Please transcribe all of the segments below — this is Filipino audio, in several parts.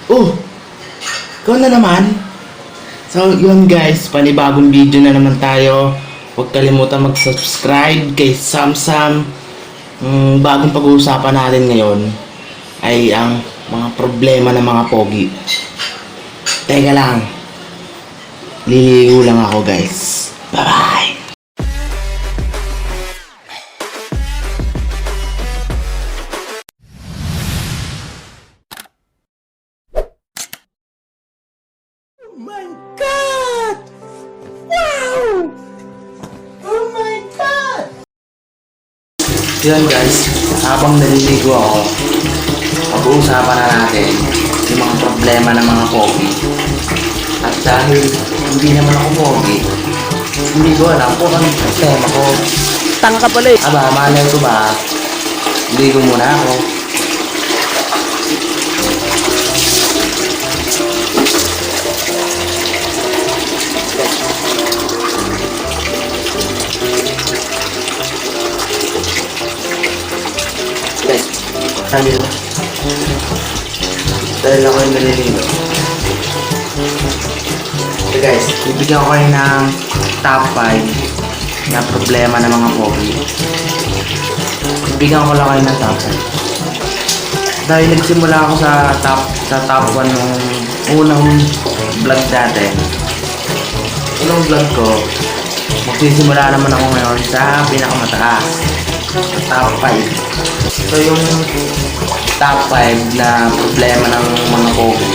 Oh, ikaw na naman. So, yun guys, panibagong video na naman tayo. Huwag kalimutan mag-subscribe kay Samsam. Bagong pag-uusapan natin ngayon ay ang mga problema ng mga pogi. Teka lang, liligo lang ako guys. Bye-bye! My God! Wow! Oh my God! Yan guys, habang naliligo ako, pag-uusapan na natin yung mga problema ng mga pogi. At dahil hindi naman ako pogi, hindi ko alam kung anong problema ko. Tanga ka pala eh. Aba, malay ko ba? Ligo muna ako. Guys, dahil ako yung naliligo. So guys, bibigyan ko kayo ng top 5 na problema ng mga pogi. Bibigyan ko lang kayo ng top 5. Dahil nagsimula ako sa top 1 nung unang vlog dati. Unang vlog ko, magsisimula naman ako ngayon sa pinakamataas. Top 5. So yung top 5 na problema ng mga pogi.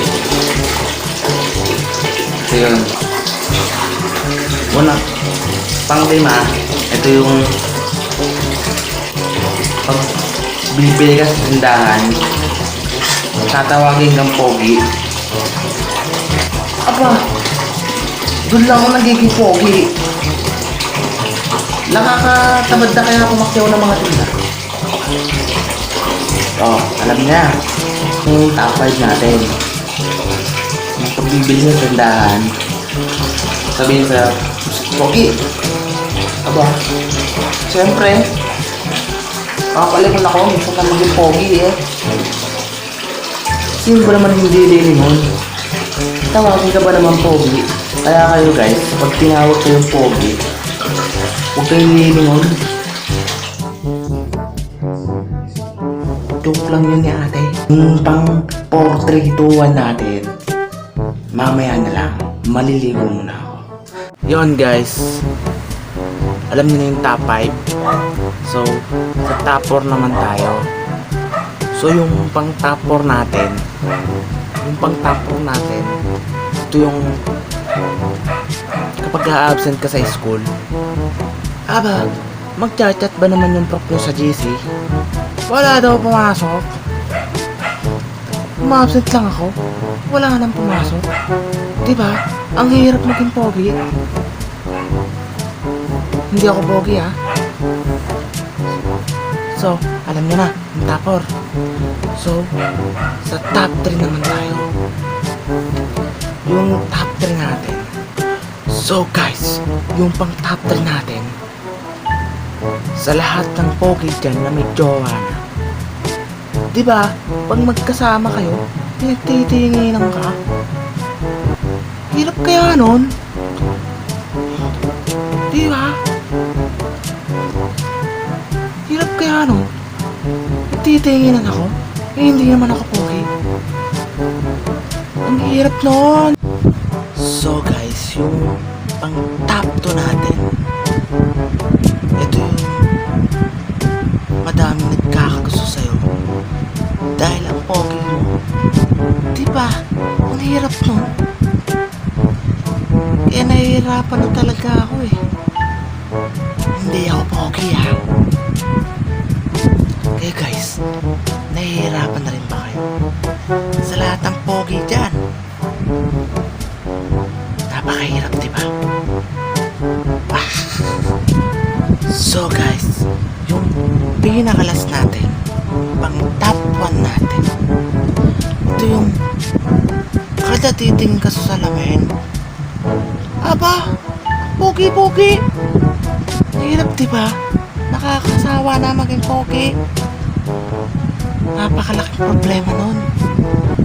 So yun. Una, pang-5, ito yung pag bibili ka sa tindahan, tatawagin kang pogi. Aba, doon lang ako nagiging pogi. Nakakatamad na kaya kumakyaw ng mga tinda. Oh, alam niya. Yung top 5 natin. Yung pagbibili sa tindahan, sabihin sa pogi. Aba, siyempre, makapalingon ako, minsan na maging pogi eh. Sino ba naman hindi lilingon? Tawagin ka ba naman pogi? Kaya kayo guys, pag tinawag kayong pogi, huwag kayong lilingon. Joke lang yun ni ate. Yung pang 4, 3, 2, 1 natin, mamaya na lang, maliligo muna ako. Yun guys, alam niyo na yung top 5. So, sa top 4 naman tayo. So, yung pang top 4 natin, ito yung kapag a-absent ka sa school, aba, mag-chat ba naman yung prof mo sa GC? Wala daw pumasok. Ma-absent lang ako, wala nang pumasok. Diba? Ang hirap maging pogi. Hindi ako pogi ha. So, alam nyo na, yung top 4. So, sa top 3 naman tayo. Yung top 3 natin. So guys, yung pang top 3 natin, sa lahat ng pogi dyan na may jowa na, diba, pag magkasama kayo, pinagtitinginan ka. Hirap kaya nun? Diba? Hirap kaya nun? Nagtitinginan ako? Eh, hindi naman ako pogi. Ang hirap nun. So guys, yung pang top 2 natin, ito yung madaming nagkakagusto sa'yo dahil ang pogi mo. Diba? Ang hirap nun. Kaya nahihirapan na talaga ako eh. Hindi ako pogi ha. Kaya guys, nahihirapan na rin ba kayo? Sa lahat ng pogi dyan, napakahirap diba? So guys, yung pinakalas natin, pang top 1 natin, ito yung kada titingin ka sa salamin, aba, pogi-pogi. Hirap diba? Nakakasawa na maging pogi. Napakalaking problema nun.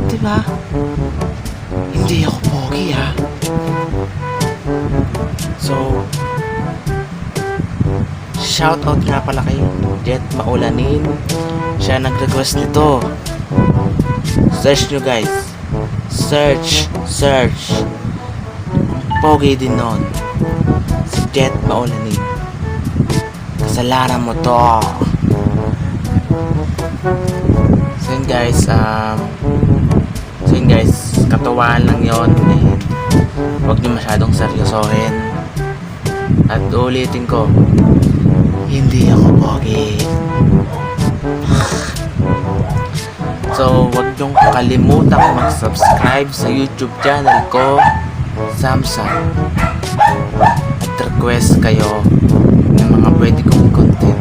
Diba? Hindi ako pogi ha. So, shoutout nga pala kay Jet Maulanin. Siya nag-request nito. Search nyo guys. Search. Pogi din nun. Si Jet Maulanin. Kasalanan mo to. So yun guys, katuwaan lang yon, and huwag nyo masyadong seryosohin. At ulitin ko, hindi ako pogi. So huwag nyong kalimutang mag-subscribe sa YouTube channel ko, Samsam, at request kayo ng mga pwede kong content.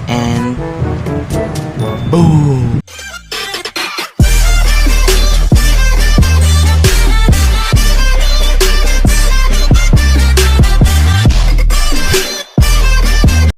And boom!